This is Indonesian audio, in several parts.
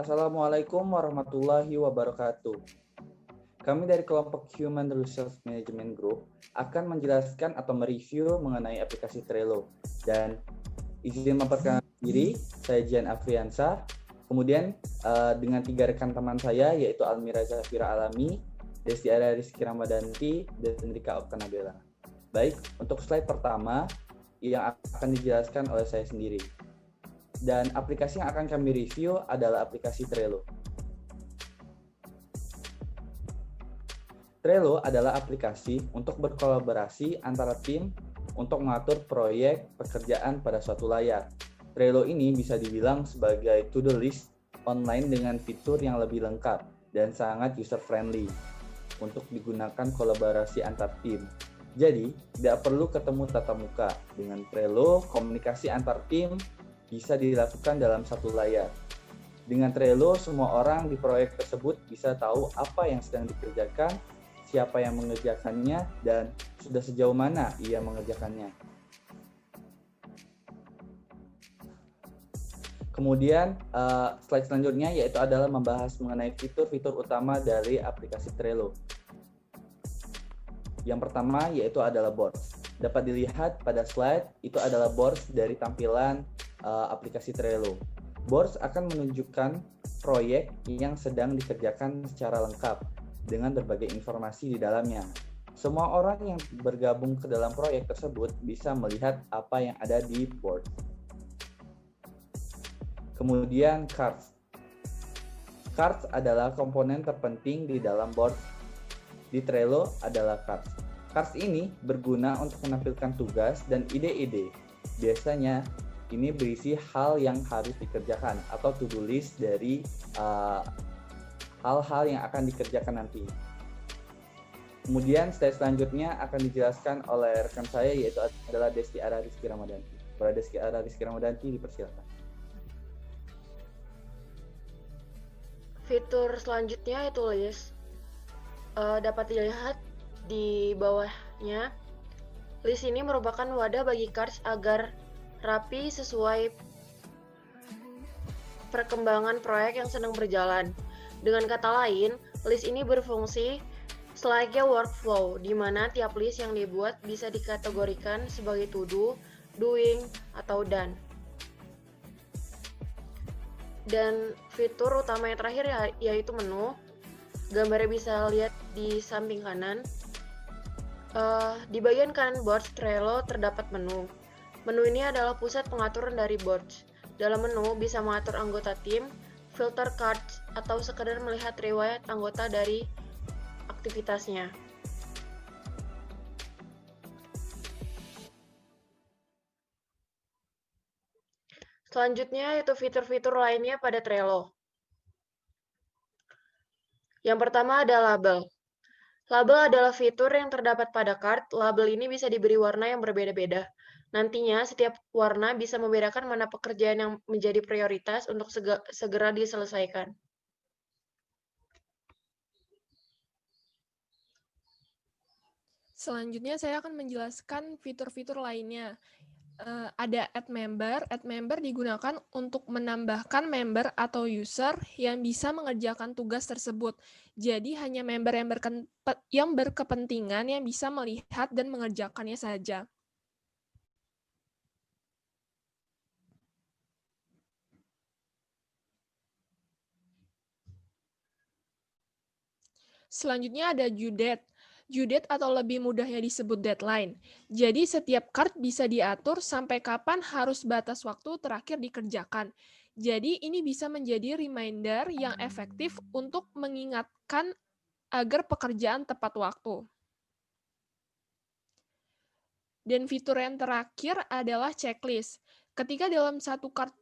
Assalamualaikum warahmatullahi wabarakatuh. Kami dari kelompok Human Resource Management Group akan menjelaskan atau mereview mengenai aplikasi Trello. Dan izin memperkenalkan diri, saya Jian Afriansah. Kemudian dengan 3 rekan teman saya, yaitu Almira Zafira Alami, Desti Ara Rizky Ramadanti, dan Rika Oktanabela. Baik, untuk slide pertama yang akan dijelaskan oleh saya sendiri. Dan aplikasi yang akan kami review adalah aplikasi Trello. Trello adalah aplikasi untuk berkolaborasi antara tim untuk mengatur proyek pekerjaan pada suatu layar. Trello ini bisa dibilang sebagai to-do list online dengan fitur yang lebih lengkap dan sangat user-friendly untuk digunakan kolaborasi antar tim. Jadi, tidak perlu ketemu tatap muka. Dengan Trello, komunikasi antar tim bisa dilakukan dalam satu layar. Dengan Trello, semua orang di proyek tersebut bisa tahu apa yang sedang dikerjakan, siapa yang mengerjakannya, dan sudah sejauh mana ia mengerjakannya. Kemudian, slide selanjutnya yaitu adalah membahas mengenai fitur-fitur utama dari aplikasi Trello. Yang pertama yaitu adalah boards. Dapat dilihat pada slide, itu adalah boards dari tampilan aplikasi Trello. Boards akan menunjukkan proyek yang sedang dikerjakan secara lengkap dengan berbagai informasi di dalamnya. Semua orang yang bergabung ke dalam proyek tersebut bisa melihat apa yang ada di board. Kemudian cards. Cards adalah komponen terpenting di dalam board. Di Trello adalah cards. Cards ini berguna untuk menampilkan tugas dan ide-ide. Biasanya ini berisi hal yang harus dikerjakan atau to-do list dari hal-hal yang akan dikerjakan nanti. Kemudian slide selanjutnya akan dijelaskan oleh rekan saya yaitu adalah Desti Ara Rizky Ramadanti. Para Desti Ara Rizky Ramadanti dipersilakan. Fitur selanjutnya itu list. Dapat dilihat di bawahnya. List ini merupakan wadah bagi cards agar rapi sesuai perkembangan proyek yang sedang berjalan. Dengan kata lain, list ini berfungsi selayaknya workflow, di mana tiap list yang dibuat bisa dikategorikan sebagai to do, doing, atau done. Dan fitur utama yang terakhir yaitu menu. Gambarnya bisa lihat di samping kanan. Di bagian kanan boards Trello terdapat menu. Menu ini adalah pusat pengaturan dari boards. Dalam menu bisa mengatur anggota tim, filter cards, atau sekedar melihat riwayat anggota dari aktivitasnya. Selanjutnya yaitu fitur-fitur lainnya pada Trello. Yang pertama ada label. Label adalah fitur yang terdapat pada card. Label ini bisa diberi warna yang berbeda-beda. Nantinya, setiap warna bisa membedakan mana pekerjaan yang menjadi prioritas untuk segera diselesaikan. Selanjutnya saya akan menjelaskan fitur-fitur lainnya. Ada add member. Add member digunakan untuk menambahkan member atau user yang bisa mengerjakan tugas tersebut. Jadi hanya member yang berkepentingan yang bisa melihat dan mengerjakannya saja. Selanjutnya ada due date. Due date atau lebih mudahnya disebut deadline. Jadi setiap card bisa diatur sampai kapan harus batas waktu terakhir dikerjakan. Jadi ini bisa menjadi reminder yang efektif untuk mengingatkan agar pekerjaan tepat waktu. Dan fitur yang terakhir adalah checklist. Ketika dalam satu card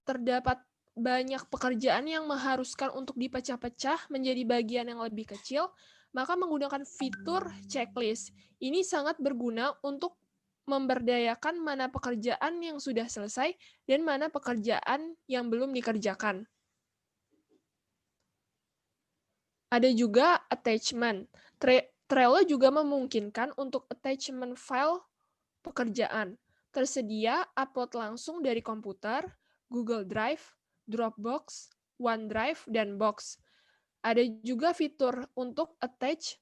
terdapat banyak pekerjaan yang mengharuskan untuk dipecah-pecah menjadi bagian yang lebih kecil, maka menggunakan fitur checklist. Ini sangat berguna untuk memberdayakan mana pekerjaan yang sudah selesai dan mana pekerjaan yang belum dikerjakan. Ada juga attachment. Trello juga memungkinkan untuk attachment file pekerjaan. Tersedia upload langsung dari komputer, Google Drive, Dropbox, OneDrive, dan Box. Ada juga fitur untuk attach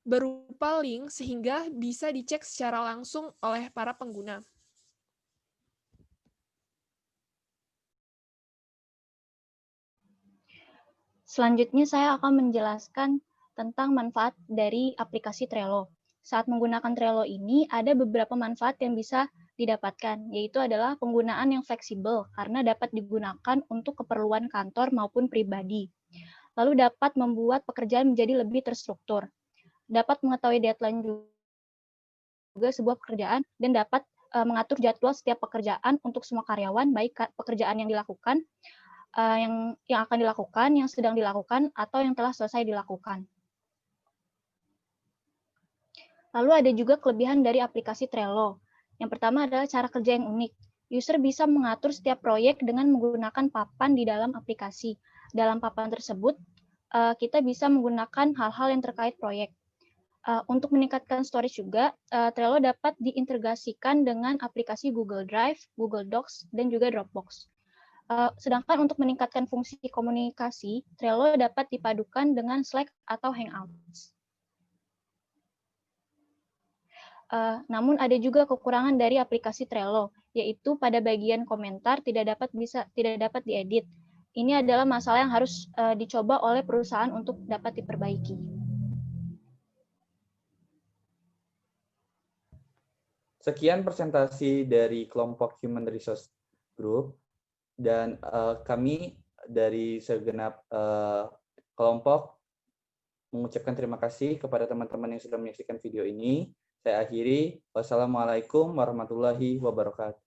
berupa link sehingga bisa dicek secara langsung oleh para pengguna. Selanjutnya saya akan menjelaskan tentang manfaat dari aplikasi Trello. Saat menggunakan Trello ini ada beberapa manfaat yang bisa didapatkan, yaitu adalah penggunaan yang fleksibel karena dapat digunakan untuk keperluan kantor maupun pribadi. Lalu dapat membuat pekerjaan menjadi lebih terstruktur. Dapat mengetahui deadline juga sebuah pekerjaan dan dapat mengatur jadwal setiap pekerjaan untuk semua karyawan, baik pekerjaan yang dilakukan, yang akan dilakukan, yang sedang dilakukan, atau yang telah selesai dilakukan. Lalu ada juga kelebihan dari aplikasi Trello. Yang pertama adalah cara kerja yang unik. User bisa mengatur setiap proyek dengan menggunakan papan di dalam aplikasi. Dalam papan tersebut, kita bisa menggunakan hal-hal yang terkait proyek. Untuk meningkatkan storage juga, Trello dapat diintegrasikan dengan aplikasi Google Drive, Google Docs, dan juga Dropbox. Sedangkan untuk meningkatkan fungsi komunikasi, Trello dapat dipadukan dengan Slack atau Hangouts. Namun ada juga kekurangan dari aplikasi Trello, yaitu pada bagian komentar tidak dapat diedit. Ini adalah masalah yang harus dicoba oleh perusahaan untuk dapat diperbaiki. Sekian presentasi dari kelompok Human Resource Group. Dan kami dari segenap kelompok mengucapkan terima kasih kepada teman-teman yang sudah menyaksikan video ini. Saya akhiri. Wassalamualaikum warahmatullahi wabarakatuh.